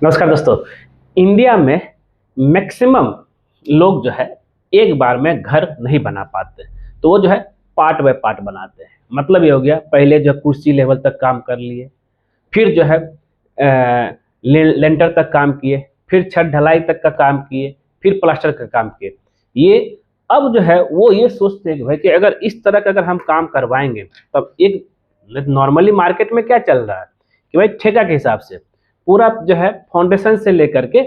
नमस्कार दोस्तों। इंडिया में मैक्सिमम लोग जो है एक बार में घर नहीं बना पाते, तो वो जो है पार्ट बाय पार्ट बनाते हैं। मतलब ये हो गया, पहले जो कुर्सी लेवल तक काम कर लिए, फिर जो है लेंटर तक काम किए, फिर छत ढलाई तक का काम किए, फिर प्लास्टर का काम किए। ये अब जो है वो ये सोचते हैं कि भाई कि अगर इस तरह का अगर हम काम करवाएंगे, तब एक नॉर्मली मार्केट में क्या चल रहा है कि भाई ठेका के हिसाब से पूरा जो है फाउंडेशन से लेकर के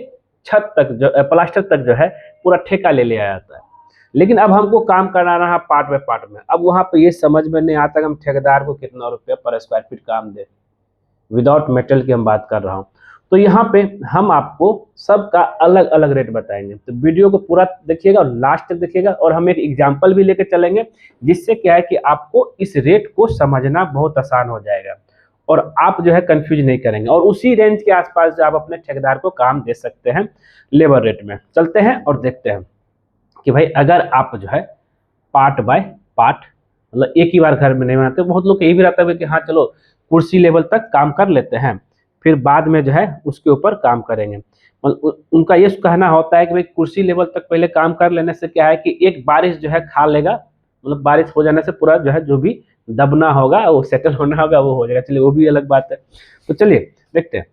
छत तक जो प्लास्टर तक जो है पूरा ठेका ले लिया जाता है। लेकिन अब हमको काम कराना है पार्ट बाय पार्ट में। अब वहाँ पे ये समझ में नहीं आता कि हम ठेकेदार को कितना रुपया पर स्क्वायर फीट काम दें, विदाउट मेटल की हम बात कर रहा हूँ। तो यहाँ पे हम आपको सबका अलग अलग रेट बताएंगे, तो वीडियो को पूरा देखिएगा और लास्ट तक देखिएगा, और हम एक एग्जाम्पल भी लेकर चलेंगे, जिससे क्या है कि आपको इस रेट को समझना बहुत आसान हो जाएगा और आप जो है कंफ्यूज नहीं करेंगे, और उसी रेंज के आसपास जो आप अपने ठेकेदार को काम दे सकते हैं लेबर रेट में। चलते हैं और देखते हैं कि भाई अगर आप जो है पार्ट बाय पार्ट, मतलब एक ही बार घर में नहीं बनाते। बहुत लोग यही भी रहता है कि हाँ चलो कुर्सी लेवल तक काम कर लेते हैं, फिर बाद में जो है उसके ऊपर काम करेंगे। मतलब उनका ये कहना होता है कि भाई कुर्सी लेवल तक पहले काम कर लेने से क्या है कि एक बारिश जो है खा लेगा, मतलब बारिश हो जाने से पूरा जो है जो भी दबना होगा वो सेटल होना होगा वो हो जाएगा। चलिए वो भी अलग बात है। तो चलिए देखते हैं।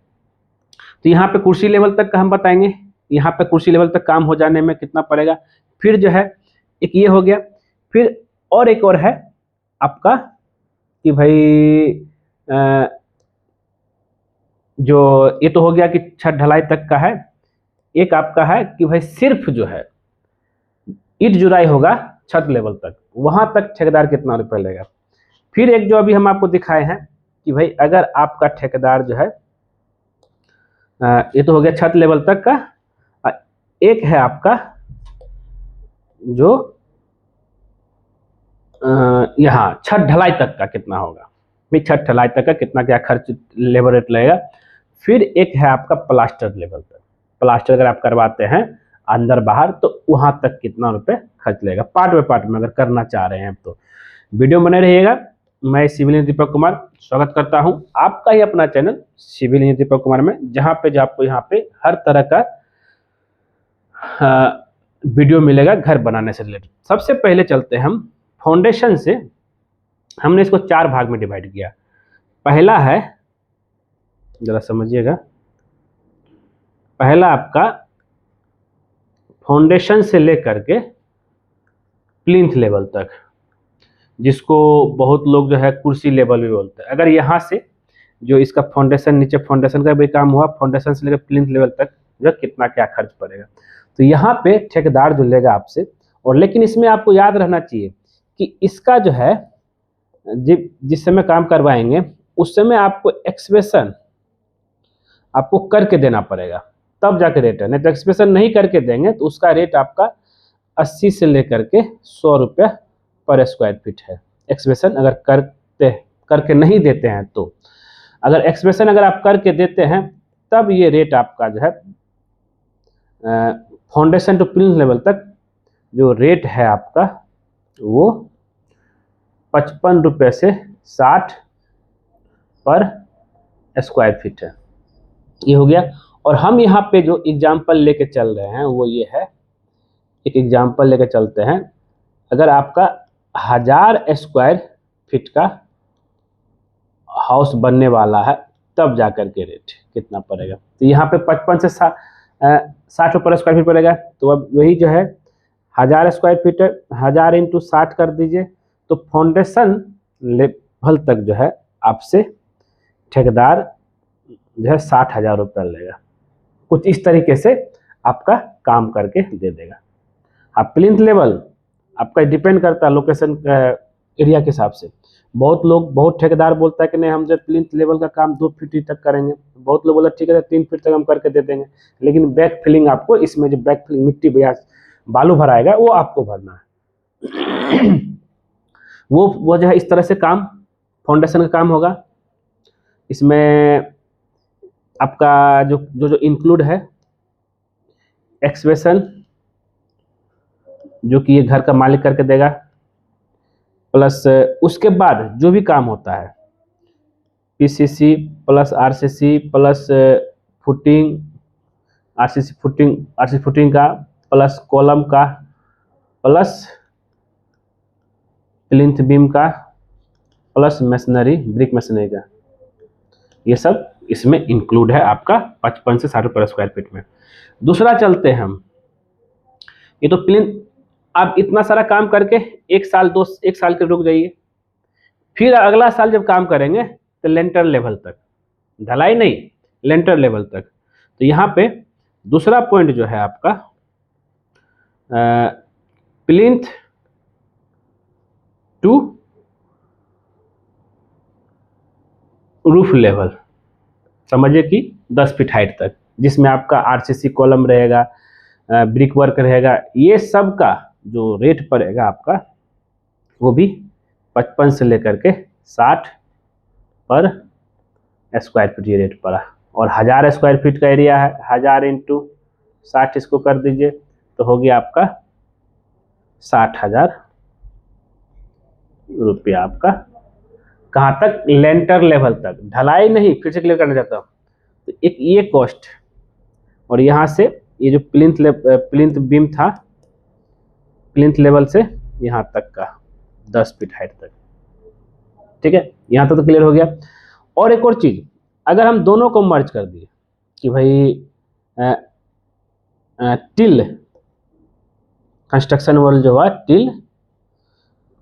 तो यहाँ पे कुर्सी लेवल तक का हम बताएंगे, यहाँ पे कुर्सी लेवल तक काम हो जाने में कितना पड़ेगा। फिर जो है एक ये हो गया, फिर और एक और है आपका कि भाई जो ये तो हो गया कि छत ढलाई तक का है। एक आपका है कि भाई सिर्फ जो है ईंट जुराई होगा छत लेवल तक, वहां तक ठेकेदार कितना रुपया लेगा। फिर एक जो अभी हम आपको दिखाए हैं कि भाई अगर आपका ठेकेदार जो है ये तो हो गया छत लेवल तक का। एक है आपका जो यहाँ छत ढलाई तक का कितना होगा, भाई छत ढलाई तक का कितना क्या खर्च लेबर रेट लगेगा। फिर एक है आपका प्लास्टर लेवल तक, प्लास्टर अगर आप करवाते हैं अंदर बाहर तो वहां तक कितना रुपए खर्च लगेगा, पार्ट बाय पार्ट में अगर करना चाह रहे हैं तो वीडियो बने रहिएगा। मैं सिविल इंजीनियर दीपक कुमार स्वागत करता हूं आपका ही अपना channel civil engineer Deepak Kumar में, जहां पे जो आपको यहाँ पे हर तरह का वीडियो मिलेगा घर बनाने से रिलेटेड। सबसे पहले चलते हैं हम फाउंडेशन से। हमने इसको 4 भाग में डिवाइड किया। पहला है, जरा समझिएगा, पहला आपका फाउंडेशन से लेकर के प्लिंथ लेवल तक, जिसको बहुत लोग जो है कुर्सी लेवल भी बोलते हैं। अगर यहाँ से जो इसका फाउंडेशन, नीचे फाउंडेशन का भी काम हुआ, फाउंडेशन से लेकर प्लिंथ लेवल तक जो कितना क्या खर्च पड़ेगा, तो यहाँ पे ठेकेदार जो लेगा आपसे। और लेकिन इसमें आपको याद रहना चाहिए कि इसका जो है जिस समय काम करवाएंगे उस समय आपको एक्सप्रेशन आपको करके देना पड़ेगा, तब जाके रेट है। नहीं तो एक्सप्रेशन नहीं करके देंगे तो उसका रेट आपका 80 से लेकर के 100 रुपया पर स्क्वायर फीट है। एक्सप्रेशन अगर करके नहीं देते हैं तो, अगर एक्सप्रेशन अगर आप करके देते हैं तब ये रेट आपका जो है फाउंडेशन टू प्लिंथ लेवल तक जो रेट है आपका वो 55 रुपये से 60 पर स्क्वायर फीट है। ये हो गया। और हम यहाँ पे जो एग्जाम्पल लेके चल रहे हैं वो ये है, एक एग्जाम्पल लेके चलते हैं। अगर आपका 1000 स्क्वायर फीट का हाउस बनने वाला है तब जाकर के रेट कितना पड़ेगा, तो यहाँ पे 55 से 60 रुपये स्क्वायर फीट पड़ेगा। तो अब वही जो है 1000 स्क्वायर फीट, 1000 इंटू 60 कर दीजिए, तो फाउंडेशन लेवल तक जो है आपसे ठेकेदार जो है 60,000 रुपया लेगा। कुछ इस तरीके से आपका काम करके दे देगा। आप प्लिंथ लेवल आपका डिपेंड करता है लोकेशन एरिया के हिसाब से। बहुत ठेकेदार बोलता है कि नहीं हम जो प्लिंथ लेवल का काम 2 फीट तक करेंगे, बहुत लोग बोला ठीक है 3 फीट तक हम करके दे देंगे। लेकिन बैक फिलिंग आपको, इसमें जो बैक फिलिंग मिट्टी बालू भराएगा वो आपको भरना है। वो जो है इस तरह से काम फाउंडेशन का काम होगा। इसमें आपका जो इंक्लूड है एक्सप्रेशन, जो कि ये घर का मालिक करके देगा, प्लस उसके बाद जो भी काम होता है PCC plus RCC plus footing, RCC footing का प्लस कॉलम का प्लस प्लिंथ बीम का प्लस मशीनरी, ब्रिक मशीनरी का, ये सब इसमें इंक्लूड है आपका 55 से 60 रुपये स्क्वायर फीट में। दूसरा चलते हैं हम, ये तो प्लिंथ, आप इतना सारा काम करके एक साल के रुक जाइए, फिर अगला साल जब काम करेंगे तो लेंटर लेवल तक, ढलाई नहीं, लेंटर लेवल तक। तो यहाँ पे दूसरा पॉइंट जो है आपका प्लिंथ टू रूफ लेवल, समझिए कि 10 फीट हाइट तक, जिसमें आपका आरसीसी कॉलम रहेगा, ब्रिक वर्क रहेगा, ये सब का जो रेट पड़ेगा आपका वो भी 55 से लेकर के 60 पर स्क्वायर फीट ये रेट पड़ा। और 1000 स्क्वायर फीट का एरिया है, 1000 इंटू 60 इसको कर दीजिए तो हो गया आपका 60,000 रुपया आपका। कहाँ तक? लेंटर लेवल तक, ढलाई नहीं, फिर से क्लियर करना चाहता हूँ। तो एक ये कॉस्ट, और यहाँ से ये जो प्लिंथ बीम था, प्लिंथ लेवल से यहाँ तक का 10 फीट हाइट तक, ठीक है, यहाँ तक तो क्लियर हो गया। और एक और चीज, अगर हम दोनों को मर्ज कर दिए कि भाई टिल कंस्ट्रक्शन वर्ल्ड जो है, टिल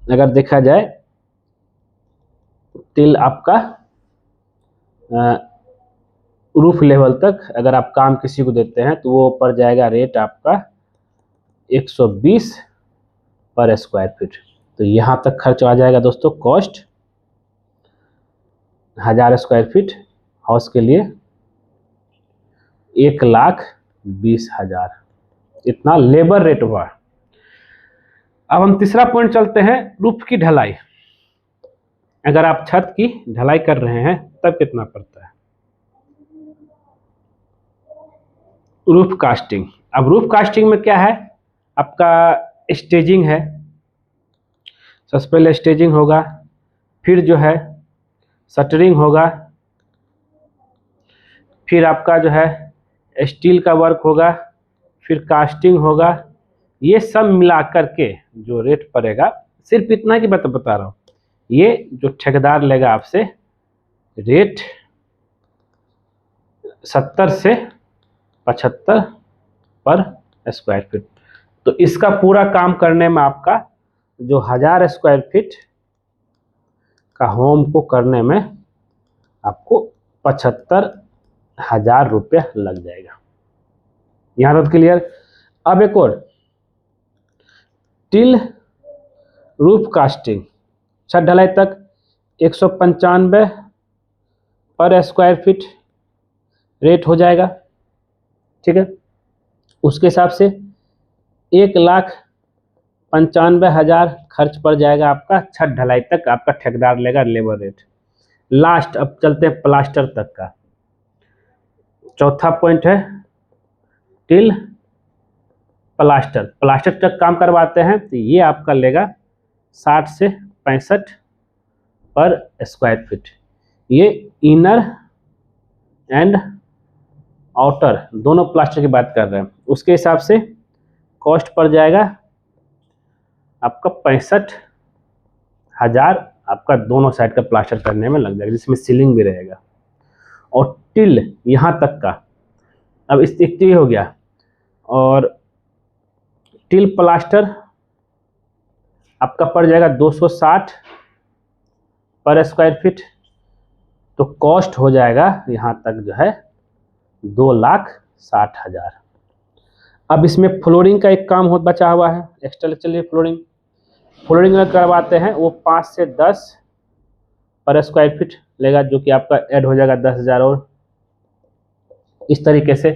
अगर देखा जाए, टिल आपका रूफ लेवल तक अगर आप काम किसी को देते हैं तो वो पड़ जाएगा रेट आपका 120 पर स्क्वायर फीट। तो यहाँ तक खर्च आ जाएगा दोस्तों, कॉस्ट 1000 स्क्वायर फीट हाउस के लिए 1,20,000, इतना लेबर रेट हुआ। अब हम तीसरा पॉइंट चलते हैं, रूफ की ढलाई। अगर आप छत की ढलाई कर रहे हैं तब कितना पड़ता है? Roof casting. अब रूफ कास्टिंग में क्या है, आपका स्टेजिंग है, सबसे पहले स्टेजिंग होगा, फिर जो है शटरिंग होगा, फिर आपका जो है स्टील का वर्क होगा, फिर कास्टिंग होगा। ये सब मिला करके जो रेट पड़ेगा, सिर्फ इतना की बात बता रहा हूँ, ये जो ठेकेदार लेगा आपसे रेट 70 से 75 पर स्क्वायर फीट। तो इसका पूरा काम करने में आपका जो 1000 स्क्वायर फीट का होम को करने में आपको 75,000 रुपया लग जाएगा। यहाँ तक क्लियर। अब एक और, टिल रूफ कास्टिंग छत ढलाई तक 195 पर स्क्वायर फीट रेट हो जाएगा, ठीक है। उसके हिसाब से 1,95,000 खर्च पड़ जाएगा आपका छत ढलाई तक, आपका ठेकेदार लेगा लेबर रेट। लास्ट अब चलते हैं प्लास्टर तक का। चौथा पॉइंट है टिल प्लास्टर तक काम करवाते हैं तो ये आपका लेगा 60 से 65 पर स्क्वायर फीट। ये इनर एंड आउटर दोनों प्लास्टर की बात कर रहे हैं, उसके हिसाब से कॉस्ट पड़ जाएगा आपका 65,000, आपका दोनों साइड का प्लास्टर करने में लग जाएगा, जिसमें सीलिंग भी रहेगा। और टिल यहाँ तक का, अब इस ये हो गया। और टिल प्लास्टर आपका पड़ जाएगा 260 पर स्क्वायर फीट। तो कॉस्ट हो जाएगा यहाँ तक जो है 2,60,000। अब इसमें फ्लोरिंग का एक काम बचा हुआ है एक्स्ट्रा। चलिए फ्लोरिंग में करवाते हैं, वो 5 से 10 पर स्क्वायर फीट लेगा, जो कि आपका ऐड हो जाएगा 10,000 और इस तरीके से।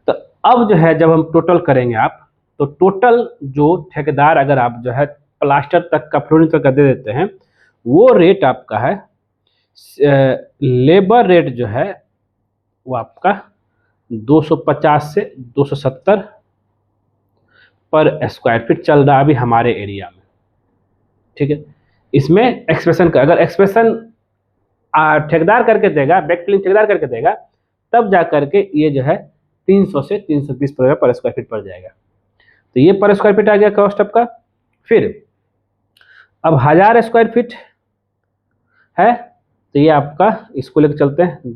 तो अब जो है जब हम टोटल करेंगे आप, तो टोटल जो ठेकेदार अगर आप जो है प्लास्टर तक का फ्लोरिंग तक का दे देते हैं, वो रेट आपका है, लेबर रेट जो है वो आपका 250 से 270 पर स्क्वायर फीट चल रहा है अभी हमारे एरिया में, ठीक है। इसमें एक्सप्रेशन का, अगर एक्सप्रेशन ठेकेदार करके देगा, बैक फिलिंग ठेकेदार करके देगा, तब जा करके ये जो है 300 से 320 रुपये पर स्क्वायर फीट पड़ जाएगा। तो ये पर स्क्वायर फीट आ गया कॉस्ट आपका। फिर अब 1000 स्क्वायर फीट है तो ये आपका इसको लेकर चलते हैं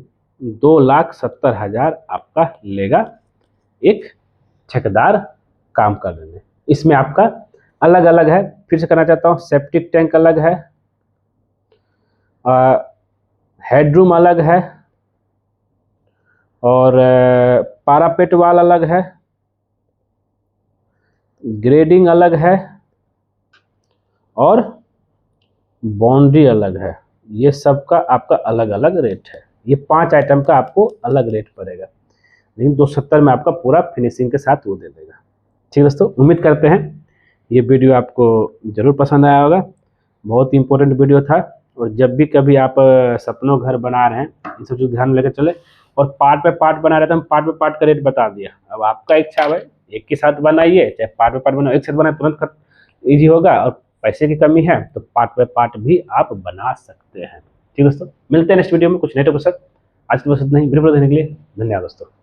2,70,000 आपका लेगा एक ठेकेदार काम करने में। इसमें आपका अलग अलग है, फिर से करना चाहता हूँ, सेप्टिक टैंक अलग है, हेडरूम अलग है, और पारापेट वाल अलग है, ग्रेडिंग अलग है, और बाउंड्री अलग है। ये सब का आपका अलग अलग रेट है। ये 5 आइटम का आपको अलग रेट पड़ेगा, लेकिन 270 में आपका पूरा फिनिशिंग के साथ वो दे देगा। ठीक है दोस्तों, उम्मीद करते हैं ये वीडियो आपको ज़रूर पसंद आया होगा। बहुत ही इंपॉर्टेंट वीडियो था, और जब भी कभी आप सपनों घर बना रहे हैं इन सब चीज़ ध्यान में लेकर चले। और पार्ट पे पार्ट बना रहे थे, हम पार्ट पे पार्ट का रेट बता दिया। अब आपका इच्छा है एक के साथ बनाइए, चाहे पार्ट पे पार्ट बनाओ, एक साथ बनाए तुरंत ईजी होगा, और पैसे की कमी है तो पार्ट पे पार्ट भी आप बना सकते हैं। ठीक है दोस्तों, मिलते हैं नेक्स्ट वीडियो में कुछ नए टॉपिक के साथ। आज की बस इतना ही। वीडियो देखने के लिए धन्यवाद दोस्तों।